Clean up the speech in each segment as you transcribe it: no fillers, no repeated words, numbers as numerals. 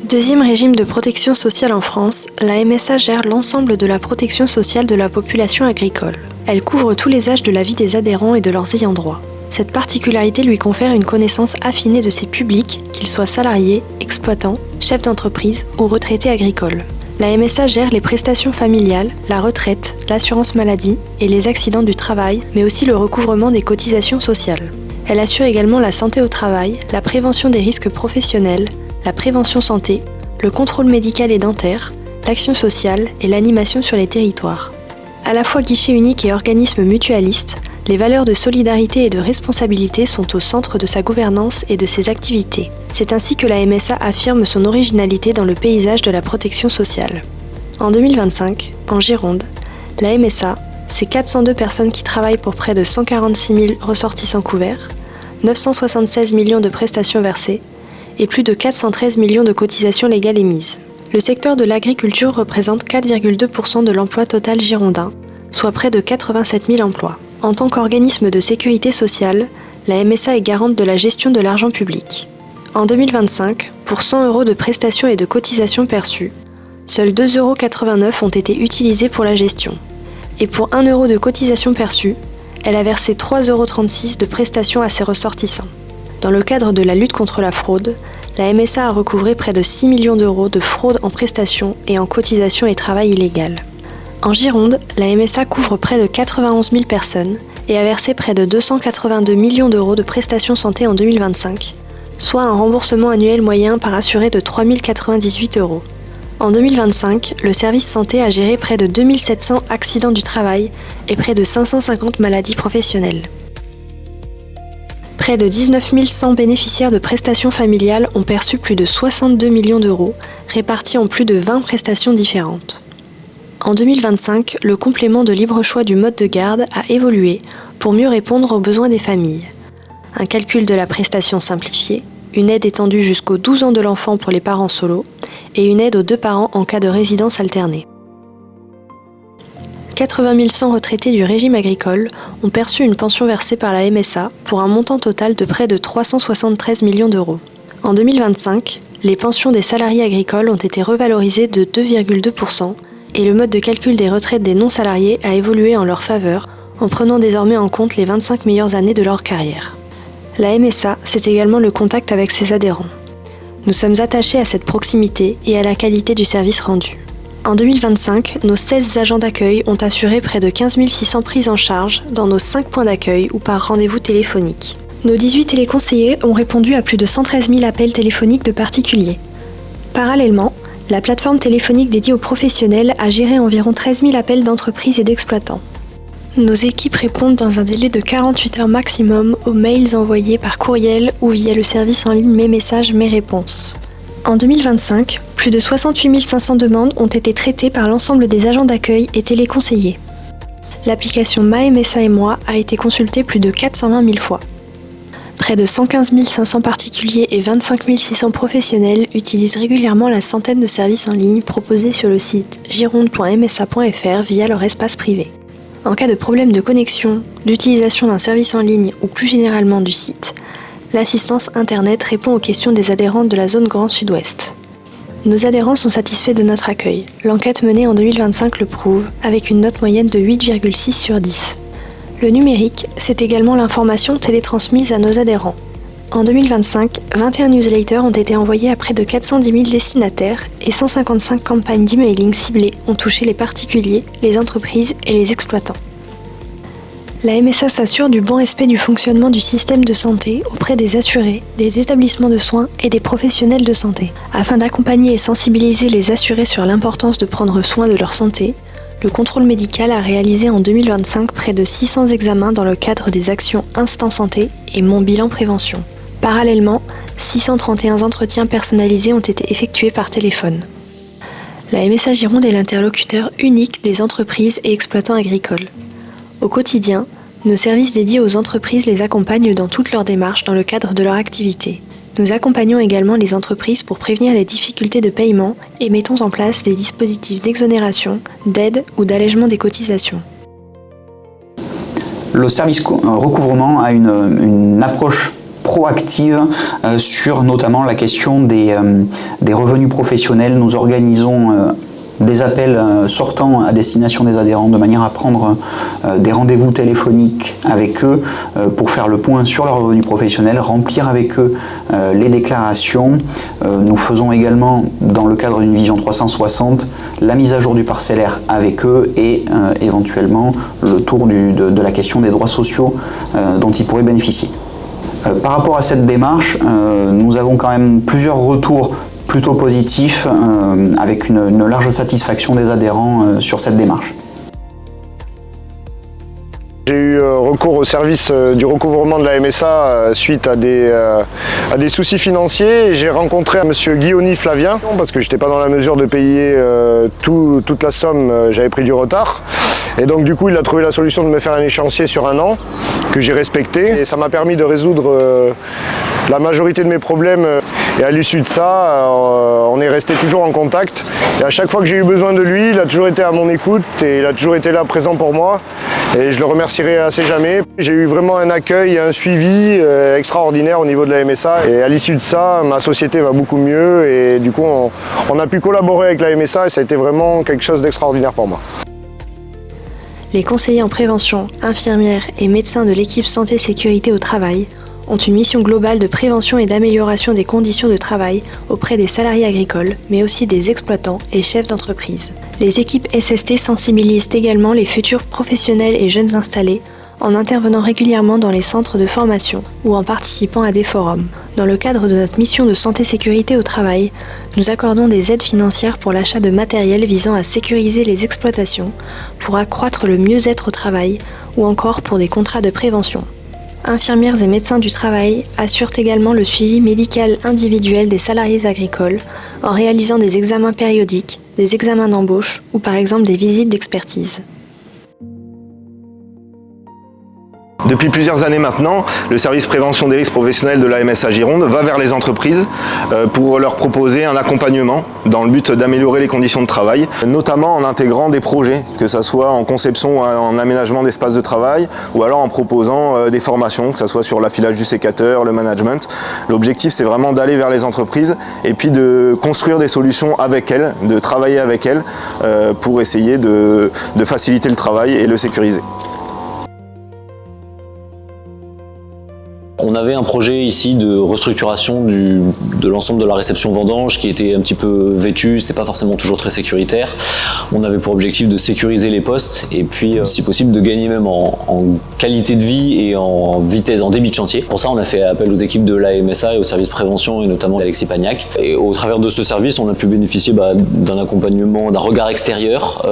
Deuxième régime de protection sociale en France, la MSA gère l'ensemble de la protection sociale de la population agricole. Elle couvre tous les âges de la vie des adhérents et de leurs ayants droit. Cette particularité lui confère une connaissance affinée de ses publics, qu'ils soient salariés, exploitants, chefs d'entreprise ou retraités agricoles. La MSA gère les prestations familiales, la retraite, l'assurance maladie et les accidents du travail, mais aussi le recouvrement des cotisations sociales. Elle assure également la santé au travail, la prévention des risques professionnels, la prévention santé, le contrôle médical et dentaire, l'action sociale et l'animation sur les territoires. À la fois guichet unique et organisme mutualiste, les valeurs de solidarité et de responsabilité sont au centre de sa gouvernance et de ses activités. C'est ainsi que la MSA affirme son originalité dans le paysage de la protection sociale. En 2025, en Gironde, la MSA, c'est 402 personnes qui travaillent pour près de 146 000 ressortissants couverts, 976 millions de prestations versées et plus de 413 millions de cotisations légales émises. Le secteur de l'agriculture représente 4,2% de l'emploi total girondin, soit près de 87 000 emplois. En tant qu'organisme de sécurité sociale, la MSA est garante de la gestion de l'argent public. En 2025, pour 100 € de prestations et de cotisations perçues, seuls 2,89 € ont été utilisés pour la gestion. Et pour 1 € de cotisation perçue, elle a versé 3,36 € de prestations à ses ressortissants. Dans le cadre de la lutte contre la fraude, la MSA a recouvré près de 6 millions d'euros de fraude en prestations et en cotisations et travail illégal. En Gironde, la MSA couvre près de 91 000 personnes et a versé près de 282 millions d'euros de prestations santé en 2025, soit un remboursement annuel moyen par assuré de 3 098 €. En 2025, le service santé a géré près de 2 700 accidents du travail et près de 550 maladies professionnelles. Près de 19 100 bénéficiaires de prestations familiales ont perçu plus de 62 millions d'euros, répartis en plus de 20 prestations différentes. En 2025, le complément de libre choix du mode de garde a évolué pour mieux répondre aux besoins des familles. Un calcul de la prestation simplifié, une aide étendue jusqu'aux 12 ans de l'enfant pour les parents solos et une aide aux 2 parents en cas de résidence alternée. 80 100 retraités du régime agricole ont perçu une pension versée par la MSA pour un montant total de près de 373 millions d'euros. En 2025, les pensions des salariés agricoles ont été revalorisées de 2,2% et le mode de calcul des retraites des non-salariés a évolué en leur faveur en prenant désormais en compte les 25 meilleures années de leur carrière. La MSA, c'est également le contact avec ses adhérents. Nous sommes attachés à cette proximité et à la qualité du service rendu. En 2025, nos 16 agents d'accueil ont assuré près de 15 600 prises en charge dans nos 5 points d'accueil ou par rendez-vous téléphonique. Nos 18 téléconseillers ont répondu à plus de 113 000 appels téléphoniques de particuliers. Parallèlement, la plateforme téléphonique dédiée aux professionnels a géré environ 13 000 appels d'entreprises et d'exploitants. Nos équipes répondent dans un délai de 48 heures maximum aux mails envoyés par courriel ou via le service en ligne Mes Messages, Mes Réponses. En 2025, plus de 68 500 demandes ont été traitées par l'ensemble des agents d'accueil et téléconseillers. L'application Ma MSA et moi a été consultée plus de 420 000 fois. Près de 115 500 particuliers et 25 600 professionnels utilisent régulièrement la centaine de services en ligne proposés sur le site gironde.msa.fr via leur espace privé. En cas de problème de connexion, d'utilisation d'un service en ligne ou plus généralement du site, l'assistance Internet répond aux questions des adhérents de la zone Grand Sud-Ouest. Nos adhérents sont satisfaits de notre accueil. L'enquête menée en 2025 le prouve, avec une note moyenne de 8,6 sur 10. Le numérique, c'est également l'information télétransmise à nos adhérents. En 2025, 21 newsletters ont été envoyés à près de 410 000 destinataires et 155 campagnes d'emailing ciblées ont touché les particuliers, les entreprises et les exploitants. La MSA s'assure du bon respect du fonctionnement du système de santé auprès des assurés, des établissements de soins et des professionnels de santé. Afin d'accompagner et sensibiliser les assurés sur l'importance de prendre soin de leur santé, le contrôle médical a réalisé en 2025 près de 600 examens dans le cadre des actions Instant Santé et Mon Bilan Prévention. Parallèlement, 631 entretiens personnalisés ont été effectués par téléphone. La MSA Gironde est l'interlocuteur unique des entreprises et exploitants agricoles. Au quotidien, nos services dédiés aux entreprises les accompagnent dans toutes leurs démarches dans le cadre de leur activité. Nous accompagnons également les entreprises pour prévenir les difficultés de paiement et mettons en place des dispositifs d'exonération, d'aide ou d'allègement des cotisations. Le service recouvrement a une approche proactive sur notamment la question des revenus professionnels. Nous organisons des appels sortants à destination des adhérents de manière à prendre des rendez-vous téléphoniques avec eux pour faire le point sur leurs revenus professionnels, remplir avec eux les déclarations. Nous faisons également, dans le cadre d'une vision 360, la mise à jour du parcellaire avec eux et éventuellement le tour de la question des droits sociaux dont ils pourraient bénéficier. Par rapport à cette démarche, nous avons quand même plusieurs retours plutôt positif, avec une large satisfaction des adhérents sur cette démarche. J'ai eu recours au service du recouvrement de la MSA suite à des soucis financiers. J'ai rencontré M. Guillaume Flavien parce que je n'étais pas dans la mesure de payer toute la somme, j'avais pris du retard. Et donc du coup il a trouvé la solution de me faire un échéancier sur 1 an que j'ai respecté. Et ça m'a permis de résoudre la majorité de mes problèmes. Et à l'issue de ça, on est resté toujours en contact. Et à chaque fois que j'ai eu besoin de lui, il a toujours été à mon écoute et il a toujours été là présent pour moi. Et je le remercierai assez jamais. J'ai eu vraiment un accueil et un suivi extraordinaire au niveau de la MSA. Et à l'issue de ça, ma société va beaucoup mieux. Et du coup, on a pu collaborer avec la MSA et ça a été vraiment quelque chose d'extraordinaire pour moi. Les conseillers en prévention, infirmières et médecins de l'équipe santé-sécurité au travail ont une mission globale de prévention et d'amélioration des conditions de travail auprès des salariés agricoles, mais aussi des exploitants et chefs d'entreprise. Les équipes SST sensibilisent également les futurs professionnels et jeunes installés en intervenant régulièrement dans les centres de formation ou en participant à des forums. Dans le cadre de notre mission de santé-sécurité au travail, nous accordons des aides financières pour l'achat de matériel visant à sécuriser les exploitations, pour accroître le mieux-être au travail ou encore pour des contrats de prévention. Infirmières et médecins du travail assurent également le suivi médical individuel des salariés agricoles en réalisant des examens périodiques, des examens d'embauche ou par exemple des visites d'expertise. Depuis plusieurs années maintenant, le service prévention des risques professionnels de la MSA Gironde va vers les entreprises pour leur proposer un accompagnement dans le but d'améliorer les conditions de travail, notamment en intégrant des projets, que ce soit en conception ou en aménagement d'espaces de travail, ou alors en proposant des formations, que ce soit sur l'affilage du sécateur, le management. L'objectif, c'est vraiment d'aller vers les entreprises et puis de construire des solutions avec elles, de travailler avec elles pour essayer de faciliter le travail et le sécuriser. On avait un projet ici de restructuration de l'ensemble de la réception vendange qui était un petit peu vétu, c'était pas forcément toujours très sécuritaire. On avait pour objectif de sécuriser les postes et puis si possible de gagner même en qualité de vie et en vitesse, en débit de chantier. Pour ça on a fait appel aux équipes de la MSA et au service prévention et notamment d'Alexis Pagnac. Et au travers de ce service on a pu bénéficier d'un accompagnement, d'un regard extérieur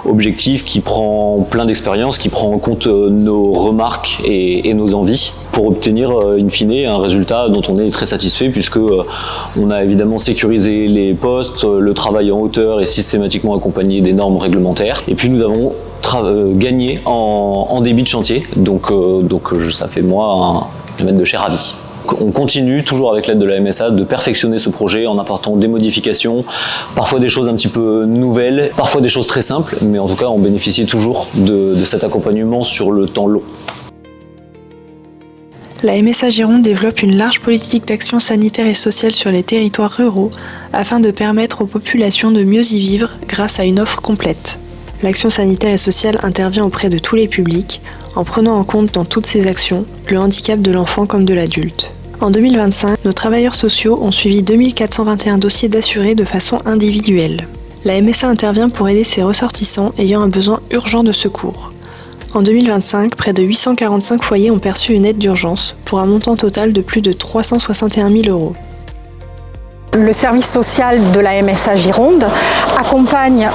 objectif qui prend plein d'expériences, qui prend en compte nos remarques et nos envies pour obtenir in fine un résultat dont on est très satisfait puisque on a évidemment sécurisé les postes, le travail en hauteur est systématiquement accompagné des normes réglementaires et puis nous avons gagné en débit de chantier donc ça fait moi un maître de chez ravi. On continue toujours avec l'aide de la MSA de perfectionner ce projet en apportant des modifications, parfois des choses un petit peu nouvelles, parfois des choses très simples, mais en tout cas on bénéficie toujours de cet accompagnement sur le temps long. La MSA Gironde développe une large politique d'action sanitaire et sociale sur les territoires ruraux afin de permettre aux populations de mieux y vivre grâce à une offre complète. L'action sanitaire et sociale intervient auprès de tous les publics en prenant en compte dans toutes ses actions le handicap de l'enfant comme de l'adulte. En 2025, nos travailleurs sociaux ont suivi 2421 dossiers d'assurés de façon individuelle. La MSA intervient pour aider ses ressortissants ayant un besoin urgent de secours. En 2025, près de 845 foyers ont perçu une aide d'urgence pour un montant total de plus de 361 000 €. Le service social de la MSA Gironde accompagne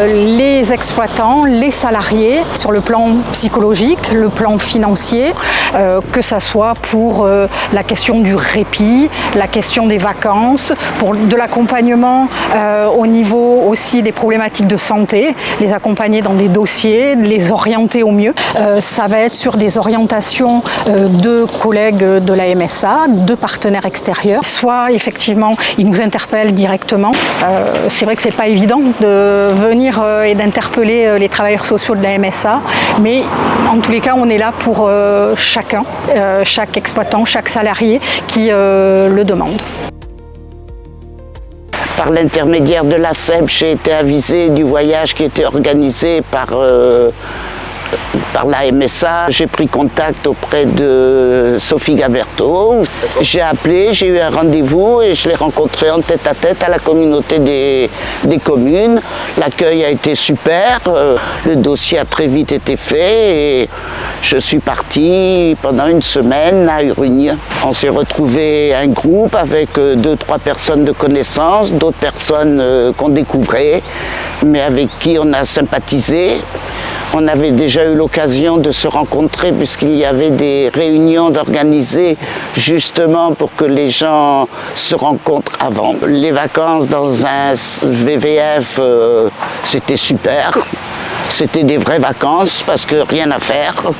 les exploitants, les salariés sur le plan psychologique, le plan financier, que ce soit pour la question du répit, la question des vacances, pour de l'accompagnement au niveau aussi des problématiques de santé, les accompagner dans des dossiers, les orienter au mieux. Ça va être sur des orientations de collègues de la MSA, de partenaires extérieurs, soit effectivement ils nous interpellent directement. C'est vrai que c'est pas évident de venir et d'interpeller les travailleurs sociaux de la MSA, mais en tous les cas, on est là pour chacun, chaque exploitant, chaque salarié qui le demande. Par l'intermédiaire de la SEB, j'ai été avisée du voyage qui était organisé par la MSA. J'ai pris contact auprès de Sophie Gaberto. J'ai appelé, j'ai eu un rendez-vous et je l'ai rencontré en tête-à-tête à la communauté des communes. L'accueil a été super, le dossier a très vite été fait et je suis partie pendant une semaine à Urugne. On s'est retrouvé un groupe avec 2-3 personnes de connaissance, d'autres personnes qu'on découvrait, mais avec qui on a sympathisé. On avait déjà eu l'occasion de se rencontrer puisqu'il y avait des réunions organisées justement pour que les gens se rencontrent avant. Les vacances dans un VVF, c'était super. C'était des vraies vacances parce que rien à faire.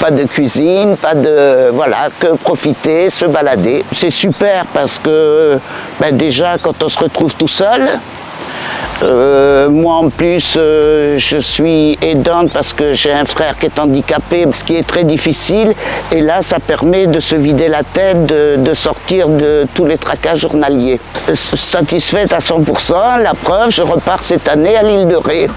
Pas de cuisine, pas de... Voilà, que profiter, se balader. C'est super parce que déjà quand on se retrouve tout seul, moi en plus je suis aidante parce que j'ai un frère qui est handicapé, ce qui est très difficile, et là ça permet de se vider la tête, de sortir de tous les tracas journaliers. Satisfaite à 100%, la preuve, je repars cette année à l'île de Ré.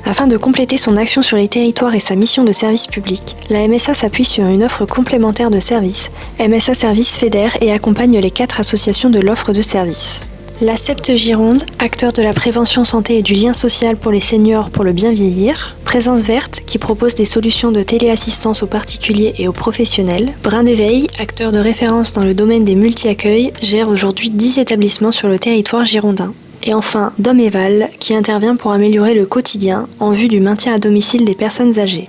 Afin de compléter son action sur les territoires et sa mission de service public, la MSA s'appuie sur une offre complémentaire de services. MSA Services fédère et accompagne les 4 associations de l'offre de services. La SEPT Gironde, acteur de la prévention santé et du lien social pour les seniors pour le bien vieillir. Présence Verte, qui propose des solutions de téléassistance aux particuliers et aux professionnels. Brin d'éveil, acteur de référence dans le domaine des multi-accueils, gère aujourd'hui 10 établissements sur le territoire girondin. Et enfin, Dom Eval, qui intervient pour améliorer le quotidien en vue du maintien à domicile des personnes âgées.